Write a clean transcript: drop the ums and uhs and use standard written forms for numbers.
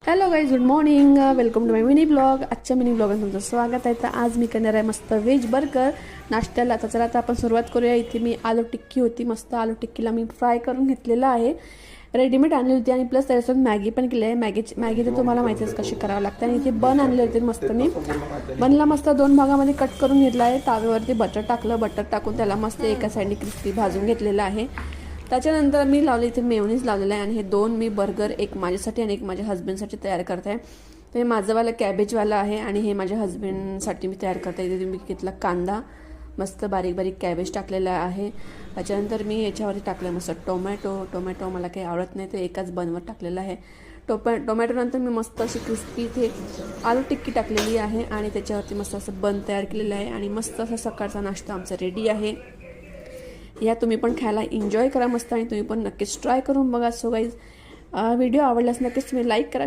Hello guys, good morning, welcome to my mini blog. आजच्या mini ब्लॉगमध्ये तुमचं स्वागत आहे. तर आज मी करणार आहे मस्त व्हेज बर्गर नाश्त्याला. तर चला आता आपण सुरुवात करूया. इथे मी आलू टिक्की होती, मस्त आलू टिक्कीला मी फ्राय करून घेतलेलं आहे. रेडीमेड आणली होती आणि प्लस त्याच्यासोबत मॅगी पण केली आहे. मॅगी तर तुम्हाला माहितीच कशी करावं लागते. आणि इथे बन आणले होते मस्त. मी बनला मस्त 2 भागामध्ये कट करून घेतला आहे. ताव्यावरती बटर टाकलं, बटर टाकून त्याला मस्त एका साईडने क्रिस्पी भाजून घेतलेलं आहे. त्याच्यानंतर मी लावले इथे मेयोनीज लावलेलं आहे. आणि हे 2 मी बर्गर, एक माझ्यासाठी आणि एक माझ्या हस्बंडसाठी तयार करते आहे. तर हे माझंवाला कॅबेजवाला आहे आणि हे माझ्या हस्बंडसाठी मी तयार करते. इथे मी घेतला कांदा, मस्त बारीक बारीक कॅबेज टाकलेला आहे. त्याच्यानंतर मी याच्यावरती टाकलं मस्त टोमॅटो मला काही आवडत नाही, तर एकाच बनवर टाकलेला आहे. टोमॅटोनंतर मी मस्त अशी क्रिस्पी इथे आलू टिक्की टाकलेली आहे आणि त्याच्यावरती मस्त असं बन तयार केलेलं आहे. आणि मस्त असा सकाळचा नाश्ता आमचा रेडी आहे. या तुम्ही पण खायला एन्जॉय करा मस्त, आणि तुम्ही पण नक्कीच ट्राय करून बघा. सो गाईज, व्हिडिओ आवडल्यास नक्कीच तुम्ही लाईक करा.